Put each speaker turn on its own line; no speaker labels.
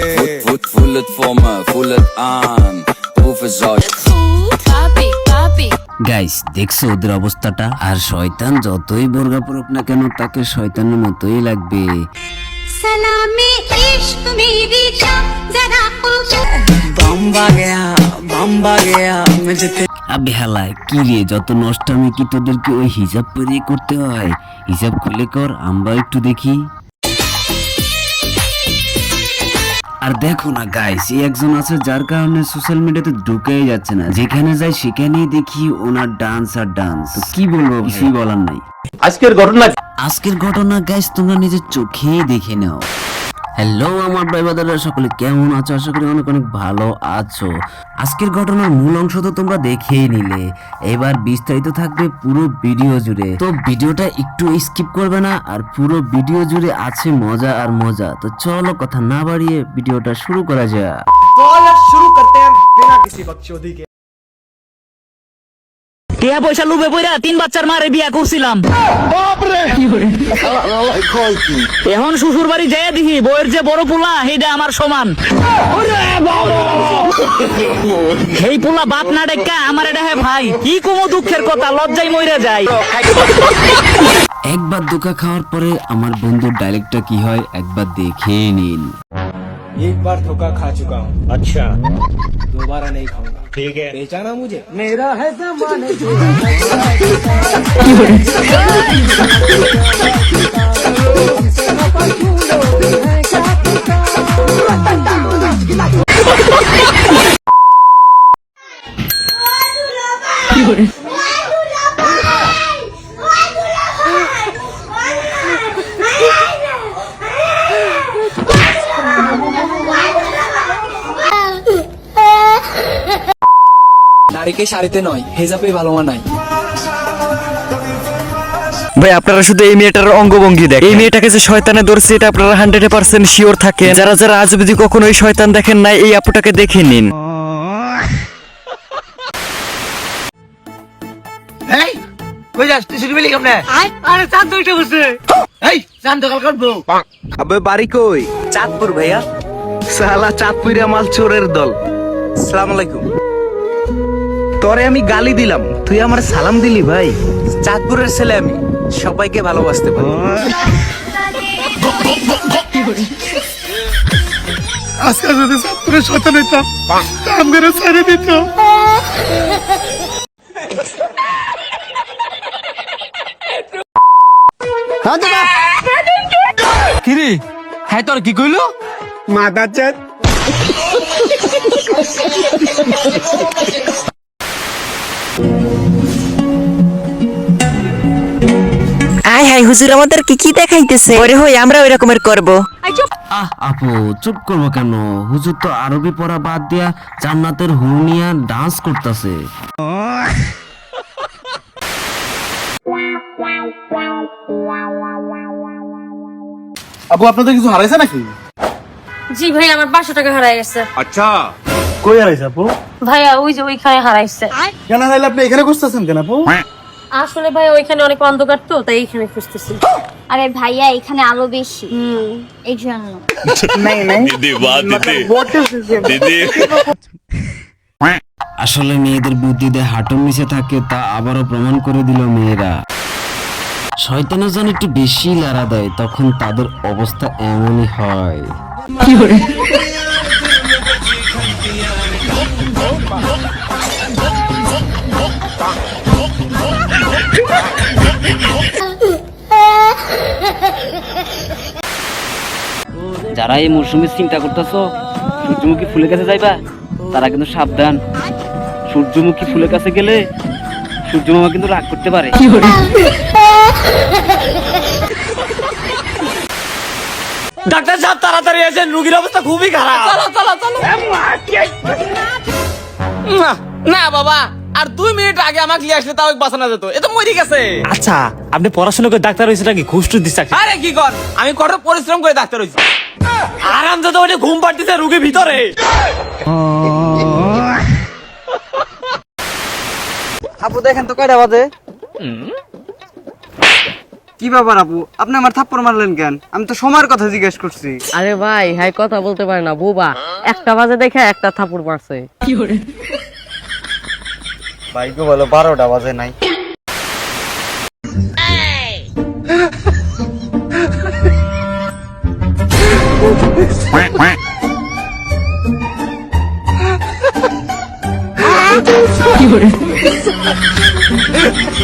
Voel het voor me, voel het aan. Proeven zout.
Guys দেখছো ওদের অবস্থাটা। আর শয়তান যতই বোরকা পরুক না কেন তাকে শয়তানের মতোই লাগবে।
सलामी इश्क मेरी जान जरा
बम्बा गया मुझे
আবে হালায় কি রে, যত নষ্টামি কি তোদেরকে ওই হিজাব পরিয়ে করতে হয়? হিজাব খুলে কর, আমরা একটু দেখি। আর দেখো না গাইস, এই একজন আছে যার কারণে সোশ্যাল মিডিয়াতে ঢুকেই যাচ্ছে না, যেখানে যায় সেখানেই দেখি ওনার ডান্স আর ডান্স। তো কি বলবো, কিছুই বলার নাই। আজকের ঘটনা গাইস তোমরা নিজের চোখেই দেখে নাও। হ্যালো আমার ভাই বাদাররা, সকলে কেমন আছো? আশা করি অনেক অনেক ভালো আছো। আজকের ঘটনার মূল অংশ তো তোমরা দেখেই নিলে, এবার বিস্তারিত থাকবে পুরো ভিডিও জুড়ে। তো ভিডিওটা একটু স্কিপ করবে না, আর পুরো ভিডিও জুড়ে আছে মজা আর মজা। তো চলো কথা না বাড়িয়ে ভিডিওটা শুরু করা যাক।
तो शुरू करते हैं बिना किसी बकचोदी के।
টিয়া পয়সা লুবে পয়রা 3 বাচ্চার মারে বিয়া করছিলাম। এখন শ্বশুর বাড়ি যাই দেখি বউয়ের যে বড় পোলা সেইটা আমার সমান। সেই পোলা বাপ না ডেকা আমার এটা হে ভাই, কি কমো দুঃখের কথা, লজ্জায় মইরা যায়।
একবার ধোঁকা খাওয়ার পরে আমার বন্ধুর ডায়লগটা কি হয় একবার দেখে নিন।
एक बार धोखा खा चुका हूँ, अच्छा दोबारा नहीं खाऊंगा, ठीक है? बेचाना मुझे मेरा है ज़माने নারীকে শাড়িতে নয় হেজাবে ভালো মানায়।
ভাই আপনারা শুধু এই মেয়েটার অঙ্গভঙ্গি দেখেন, এই মেয়েটাকে যে শয়তানে ধরছে এটা আপনারা 100% শিওর থাকেন। যারা যারা আজ অবধি কখনো এই শয়তান দেখেন নাই, এই আপুটাকে দেখে নিন।
এই কই যাস তুই? শুনবি কেমনে? আরে চাঁদ দুইটা বসে, এই চাঁদ দোকান করবো।
अबे बारी कोई
চাঁদপুর ভাইয়া।
साला चाँदपुरिया माल चोरेर दल।
আসসালামু আলাইকুম।
তোরে আমি গালি দিলাম, তুই আমার সালাম দিলি ভাই।
চাঁদপুরের ছেলে আমি, সবাইকে ভালোবাসতে পারি।
আজকে যদি চাঁদপুরে শয়তান হইতাম কাম করে ছেড়ে দিত।
কিরে হ্যাঁ তোর কি কইলো?
মাদার জাত
আয় হায় হুজুর আমাদের কি কি দেখাইতেছে? ওরে হই আমরা ওই রকমের করব।
আহ আপু চুপ করবো কেন? হুজুর তো আরবি পড়া বাদ দিয়া জান্নাতের হুর নিয়া ডান্স করতেছে।
আপু আপনাদের কিছু হারাইছে নাকি?
জি ভাই, আমার 500 টাকা হারাই গেছে।
কই হারাইছে আপু?
ভাইয়া ওই যে ওইখানে হারাইছে।
কেন হারাইলে আপনি এখানে খুঁজতেছেন কেন আপু?
আসলে ভাই ওইখানে অনেক অন্ধকার তো, তাই এইখানে খুঁজতেছি।
अरे भैया এখানে আলো বেশি এই জন্য।
আসলে মেয়েদের বুদ্ধিতে হাঁটুর নিচে থাকে, তা আবারও প্রমাণ করে দিল মেয়েরা। শয়তানের যেন একটু বেশি লাড়া দেয়, তখন তাদের অবস্থা এমনই হয়। যারা এই মৌসুমে চিন্তা করতেছো সূর্যমুখী ফুলের কাছে যাইবা, তারা কিন্তু সাবধান। সূর্যমুখী ফুলের কাছে গেলে সূর্যমামা কিন্তু রাগ করতে পারে।
ডাক্তার সাহেব তাড়াতাড়ি এসেন, রোগীর অবস্থা খুবই খারাপ। চলো চলো চলো। না বাবা, আর 2 মিনিট আগে আমাকে নিয়ে আসলে তাও বাঁচানো যেত, এ তো মরে গেছে।
আচ্ছা আপনি পড়াশোনা করে ডাক্তার হইছে নাকি ঘুষ টুস দিচ্ছে?
আরে কি কর, আমি কঠোর পরিশ্রম করে ডাক্তার হইছি। আরাম যত ওটা ঘুম পাড়তেছে রোগীর ভিতরে। আপু দেখেন তো কয়টা বাজে?
কি ব্যাপার আপু, আপনি আমার থাপ্পড় মারলেন কেন? আমি তো সময়ের কথা জিজ্ঞেস করছি।
আরে ভাই হাই কথা বলতে পারে না বুবা, 1টা বাজে দেখে একটা থাপুর মারছে।
ভাইকে বলো 12টা বাজে নাই।
কি